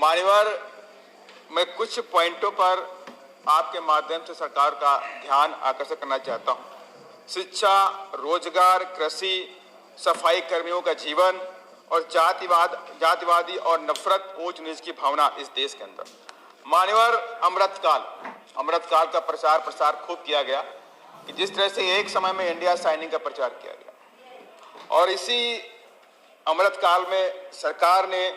मान्यवर, मैं कुछ पॉइंटों पर आपके माध्यम से सरकार का ध्यान आकर्षित करना चाहता हूं। शिक्षा, रोजगार, कृषि, सफाई कर्मियों का जीवन और जातिवादी और नफरत, ऊंच नीच की भावना इस देश के अंदर। मान्यवर, अमृतकाल का प्रसार खूब किया गया कि जिस तरह से एक समय में इंडिया साइनिंग का प्रचार किया गया, और इसी अमृतकाल में सरकार ने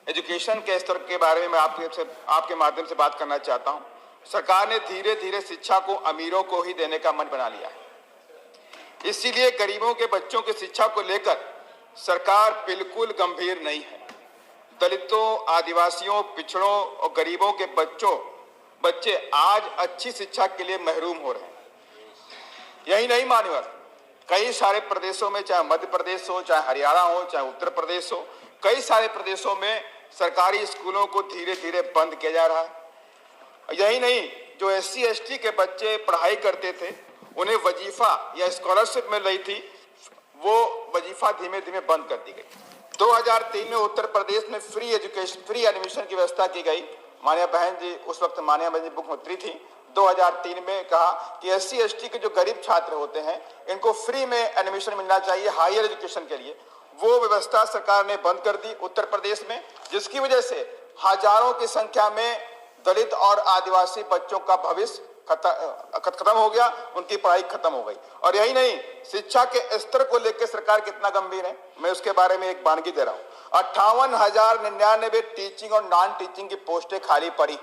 एजुकेशन के स्तर के बारे में मैं आपके माध्यम से बात करना चाहता हूं। सरकार ने धीरे धीरे शिक्षा को अमीरों को ही देने का मन बना लिया है। इसीलिए गरीबों के बच्चों की शिक्षा को लेकर सरकार बिल्कुल गंभीर नहीं है। दलितों, आदिवासियों, पिछड़ों और गरीबों के बच्चे आज अच्छी शिक्षा के लिए महरूम हो रहे हैं। यही नहीं मान्यवर, कई सारे प्रदेशों में, चाहे मध्य प्रदेश हो, चाहे हरियाणा हो, चाहे उत्तर प्रदेश हो, कई सारे प्रदेशों में सरकारी स्कूलों को धीरे धीरे बंद किया जा रहा है। यही नहीं, जो SC ST के बच्चे पढ़ाई करते थे, उन्हें वजीफा या स्कॉलरशिप मिल रही थी, वो वजीफा धीमे धीमे बंद कर दी गई। 2003 में उत्तर प्रदेश में फ्री एडमिशन की व्यवस्था की गई। माननीय बहन जी, उस वक्त माननीय बहन जी मुख्यमंत्री थी। 2003 में कहा कि SC ST के जो गरीब छात्र होते हैं, इनको फ्री में एडमिशन मिलना चाहिए हायर एजुकेशन के लिए। वो व्यवस्था सरकार ने बंद कर दी उत्तर प्रदेश में, जिसकी वजह से हजारों की संख्या में दलित और आदिवासी बच्चों का भविष्य खत्म हो गया, उनकी पढ़ाई खत्म हो गई। और यही नहीं, शिक्षा के स्तर को लेकर सरकार कितना गंभीर है, मैं उसके बारे में एक वानगी दे रहा हूं। 58,099 टीचिंग और नॉन टीचिंग की पोस्टें खाली पड़ी,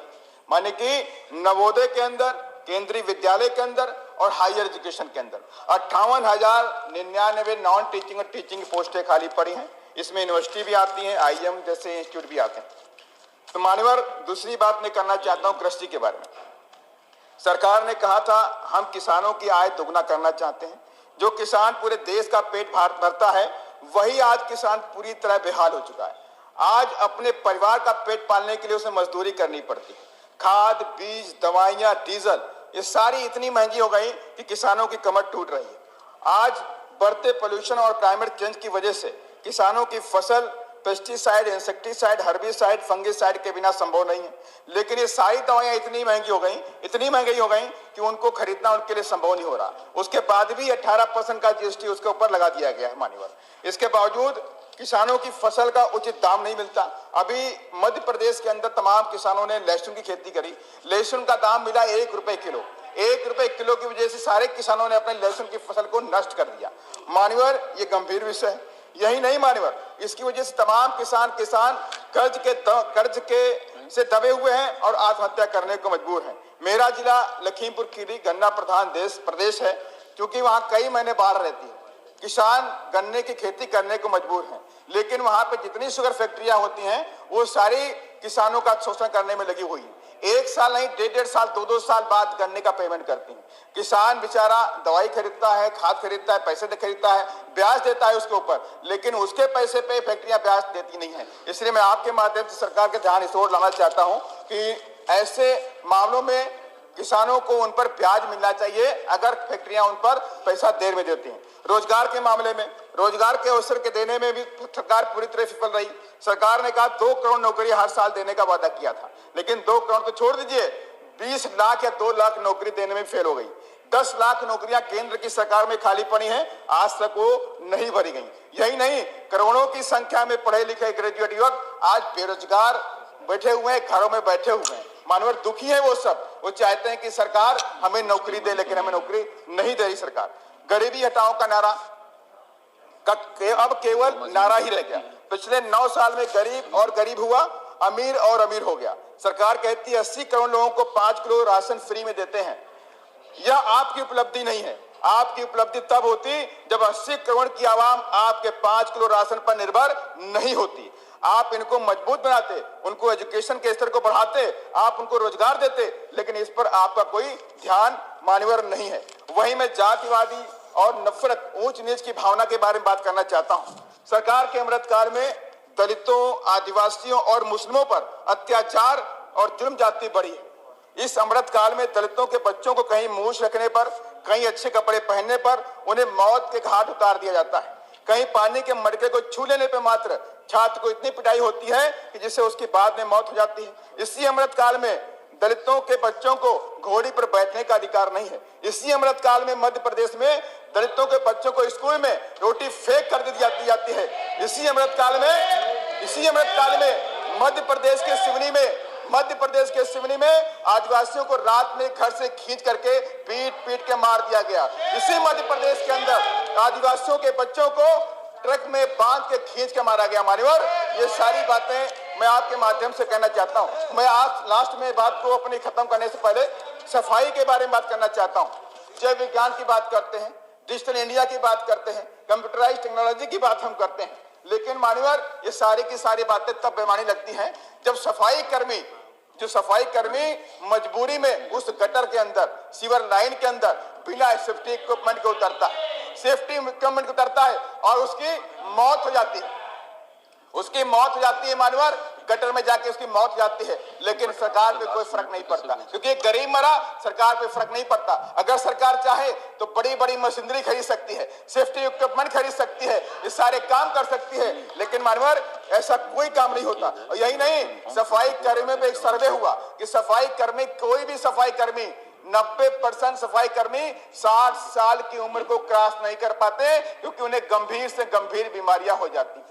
माने कि नवोदय के अंदर, केंद्रीय विद्यालय के अंदर और हायर एजुकेशन के अंदर 58,099 नॉन टीचिंग और टीचिंग की पोस्टें खाली पड़ी हैं। इसमें यूनिवर्सिटी भी आती हैं, IIM जैसे इंस्टीट्यूट भी आते हैं। तो मान्यवर, दूसरी बात मैं करना चाहता हूं कृषि के बारे में। सरकार ने कहा था हम किसानों की आय दोगुना करना चाहते हैं। जो किसान पूरे देश का पेट भरता है, वही आज किसान पूरी तरह बेहाल हो चुका है। आज अपने परिवार का पेट पालने के लिए उसे मजदूरी करनी पड़ती है। खाद, बीज, दवाइयां, डीजल, ये सारी इतनी महंगी हो गई कि किसानों की कमर टूट रही है। आज बढ़ते पोल्यूशन और क्लाइमेट चेंज की वजह से किसानों की फसल पेस्टिसाइड, इंसेक्टिसाइड, हर्बिसाइड, फंगिसाइड के बिना संभव नहीं है। लेकिन ये सारी दवाइयां इतनी महंगी हो गई कि उनको खरीदना उनके लिए संभव नहीं हो रहा। उसके बाद भी 18% का GST उसके ऊपर लगा दिया गया है मान्यवर। इसके बावजूद किसानों की फसल का उचित दाम नहीं मिलता। अभी मध्य प्रदेश के अंदर तमाम किसानों ने लहसुन की खेती करी, लहसुन का दाम मिला 1 रुपए किलो। 1 रुपए किलो की वजह से सारे किसानों ने अपने लहसुन की फसल को नष्ट कर दिया। मान्यवर, ये गंभीर विषय है। यही नहीं मान्यवर, इसकी वजह से तमाम किसान कर्ज से दबे हुए हैं और आत्महत्या करने को मजबूर हैं। मेरा जिला लखीमपुर खीरी गन्ना प्रधान प्रदेश है, क्योंकि वहां कई महीने बाढ़ रहती है। किसान गन्ने की खेती करने को मजबूर हैं, लेकिन वहां पे जितनी शुगर फैक्ट्रियां होती हैं, वो सारी किसानों का शोषण करने में लगी हुई है। 1 साल नहीं, 1.5 साल, 2-2 साल बाद गन्ने का पेमेंट करती हैं। किसान बेचारा दवाई खरीदता है, खाद खरीदता है, पैसे खरीदता है, ब्याज देता है उसके ऊपर, लेकिन उसके पैसे पे फैक्ट्रियां ब्याज देती नहीं है। इसलिए मैं आपके माध्यम से सरकार के ध्यान इस ओर लाना चाहता हूं कि ऐसे मामलों में किसानों को उन पर ब्याज मिलना चाहिए अगर फैक्ट्रियां उन पर पैसा देर में देती हैं। रोजगार के मामले में, रोजगार के अवसर के देने में भी सरकार पूरी तरह विफल रही। सरकार ने कहा 2 करोड़ नौकरी हर साल देने का वादा किया था, लेकिन 2 करोड़ तो छोड़ दीजिए, 20 लाख या 2 लाख नौकरी देने में फेल हो गई। 10 लाख नौकरियां केंद्र की सरकार में खाली पड़ी हैं, आज तक वो नहीं भरी गई। यही नहीं, करोड़ों की संख्या में पढ़े लिखे ग्रेजुएट युवक आज बेरोजगार बैठे हुए हैं, घरों में बैठे हुए हैं। मानवर दुखी है वो सब, वो चाहते हैं कि सरकार हमें नौकरी दे, लेकिन हमें नौकरी नहीं दे रही सरकार। गरीबी हटाओ का नारा अब केवल नारा ही रह गया। पिछले 9 साल में गरीब हुआ, अमीर और अमीर हो गया। सरकार कहती है 80 करोड़ लोगों को 5 किलो राशन फ्री में देते हैं। यह आपकी उपलब्धि नहीं है। आपकी उपलब्धि तब होती जब 80 करोड़ की आवाम आपके 5 किलो राशन पर निर्भर नहीं होती। आप इनको मजबूत बनाते, उनको एजुकेशन के स्तर को बढ़ाते, आप उनको रोजगार देते, लेकिन इस पर आपका कोई ध्यान मान्यवर नहीं है। वहीं मैं जातिवादी और नफरत, ऊंच नीच की भावना के बारे में बात करना चाहता हूं। सरकार के अमृतकाल में दलितों, आदिवासियों और मुस्लिमों पर अत्याचार और जुल्म जाति बढ़ी है। इस अमृतकाल में दलितों के बच्चों को कहीं मूछ रखने पर, कहीं अच्छे कपड़े पहनने पर उन्हें मौत के घाट उतार दिया जाता है। कहीं पानी के मटके को छू लेने पर मात्र छात्र को इतनी पिटाई होती है कि जिससे उसकी बाद में मौत हो जाती है। इसी अमृतकाल में दलितों के बच्चों को घोड़ी पर बैठने का अधिकार नहीं है। इसी अमृतकाल में मध्य प्रदेश में दलितों के बच्चों को स्कूल में रोटी फेंक कर दी जाती है। इसी अमृतकाल में मध्य प्रदेश के सिवनी में आदिवासियों को रात में घर से खींच करके पीट के मार दिया गया। इसी मध्य प्रदेश के अंदर आदिवासियों के बच्चों को ट्रक में बांध के खींच के मारा गया। मान्यवर, ये सारी बातें मैं आपके माध्यम से कहना चाहता हूं। मैं आज लास्ट में बात को अपनी खत्म करने से पहले सफाई के बारे में बात करना चाहता हूं। जैव विज्ञान की बात करते हैं, डिजिटल इंडिया की बात करते हैं, कंप्यूटराइज टेक्नोलॉजी की बात हम करते हैं, लेकिन मान्यवर ये सारी की सारी बातें तब बेमानी लगती हैं जब सफाई कर्मी मजबूरी में उस गटर के अंदर, सीवर लाइन के अंदर बिना सेफ्टी इक्विपमेंट के उतरता है और उसकी मौत हो जाती है। मानवर गटर में जाके उसकी मौत हो जाती है, लेकिन सरकार पे कोई फर्क नहीं पड़ता, क्योंकि गरीब मरा, सरकार पे फर्क नहीं पड़ता। अगर सरकार चाहे तो बड़ी बड़ी मशीनरी खरीद सकती है, सेफ्टी इक्विपमेंट खरीद सकती है, ये सारे काम कर सकती है, लेकिन मानवर ऐसा कोई काम नहीं होता। और यही नहीं, सफाई कर्मी पे एक सर्वे हुआ कि कोई भी सफाई कर्मी 90% सफाई कर्मी 60 साल की उम्र को क्रॉस नहीं कर पाते, क्योंकि उन्हें गंभीर से गंभीर बीमारियां हो जाती हैं।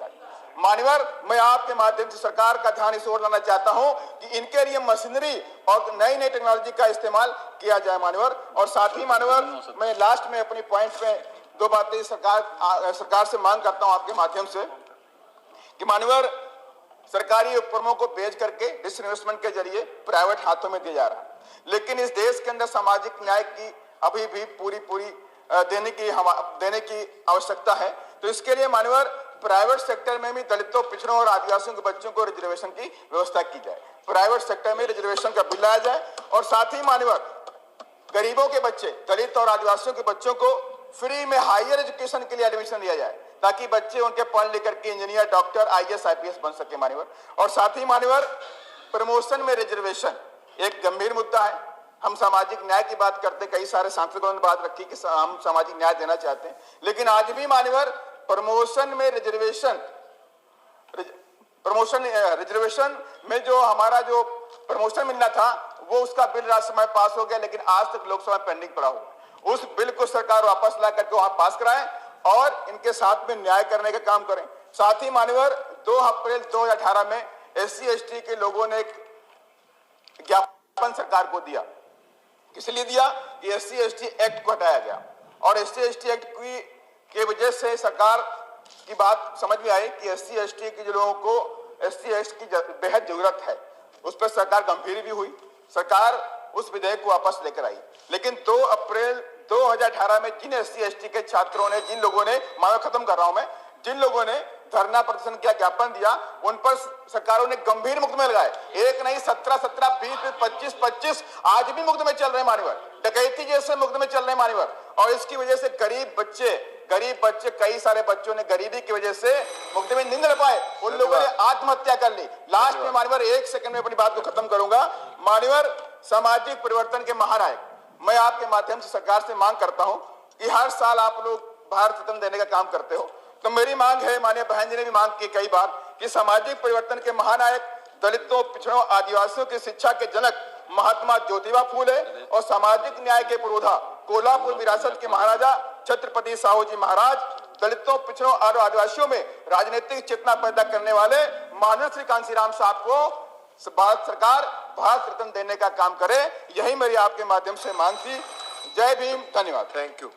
मान्यवर, मैं आपके माध्यम से सरकार का ध्यान इस ओर लाना चाहता हूं कि इनके लिए मशीनरी और नई टेक्नोलॉजी का इस्तेमाल किया जाए। मान्यवर, और साथ ही मान्यवर, मैं लास्ट में अपनी पॉइंट पे दो बातें सरकार से मांग करता हूं आपके माध्यम से कि मान्यवर, सरकारी उपक्रमों को बेच करके डिसइन्वेस्टमेंट के जरिए प्राइवेट हाथों में दिया जा रहा है, लेकिन इस देश के अंदर सामाजिक न्याय की अभी भी पूरी देने की आवश्यकता है। तो इसके लिए मान्यवर, प्राइवेट सेक्टर में भी दलितों, पिछड़ों और आदिवासियों के बच्चों को रिजर्वेशन की व्यवस्था की जाए। प्राइवेट सेक्टर में रिजर्वेशन का बिल लाया जाए, और साथ ही मान्यवर, गरीबों के बच्चे, दलित और आदिवासियों के बच्चों को फ्री में हायर एजुकेशन के लिए एडमिशन दिया जाए, ताकि बच्चे उनके पढ़ लिख करके इंजीनियर, डॉक्टर, IAS, IPS बन सके। मान्यवर, और साथ ही मान्यवर, प्रमोशन में रिजर्वेशन एक गंभीर मुद्दा है। हम सामाजिक न्याय की बात करते, कई सारे सांसदों ने बात रखी कि हम सामाजिक न्याय देना चाहते हैं, लेकिन आज भी मान्यवर, प्रमोशन रिजर्वेशन में जो हमारा जो प्रमोशन मिलना था, वो उसका बिल राज्यसभा में पास हो गया, लेकिन आज तक लोकसभा में पेंडिंग पड़ा हुआ। उस बिल को सरकार वापस ला करके वहां पास कराए और इनके साथ में न्याय करने का काम करें। साथ ही मान्यवर, 2 अप्रैल 2018 में SC/ST के लोगों ने एक ज्ञापन सरकार को दिया। किस लिए दिया? कि SC/ST एक्ट को हटाया गया, और SC/ST एक्ट की वजह से सरकार की बात समझ में आई कि SC/ST के जो लोगों को SC/ST की बेहद जरूरत है, उस पर सरकार गंभीर भी हुई। सरकार उस विधेयक को वापस लेकर आई, लेकिन 2 अप्रैल 2018 में जिन SC/ST के छात्रों ने, जिन लोगों ने धरना प्रदर्शन किया, ज्ञापन दिया, उन पर सरकारों ने गंभीर मुकदमे लगाए। एक नहीं, 17, 20, 25 आज भी मुकदमे चल रहे हैं मान्यवर, डकैती जैसे मुकदमे चल रहे हैं मान्यवर। और इसकी वजह से गरीब बच्चे, कई सारे बच्चों ने गरीबी की वजह से मुकदमे नहीं लड़ पाए, उन लोगों ने आत्महत्या कर ली। लास्ट में मान्यवर, 1 सेकंड में अपनी बात को खत्म करूंगा। मान्यवर, सामाजिक परिवर्तन के महानायक, मैं आपके माध्यम से सरकार से मांग करता हूं कि हर साल आप लोग भारत रत्न देने का काम करते हो, तो मेरी मांग है, माननीय बहन जी ने भी मांग की कई बार, कि सामाजिक परिवर्तन के महानायक, दलितों, पिछड़ों, आदिवासियों की शिक्षा के जनक महात्मा ज्योतिबा फूले और सामाजिक न्याय के पुरोधा, कोल्हापुर विरासत के महाराजा छत्रपति साहू जी महाराज, दलितों, पिछड़ों और आदिवासियों में राजनीतिक चेतना पैदा करने वाले महान श्री कांशीराम साहब को भारत सरकार भारत रत्न देने का काम करे। यही मेरी आपके माध्यम से मांग थी। जय भीम, धन्यवाद। Thank you.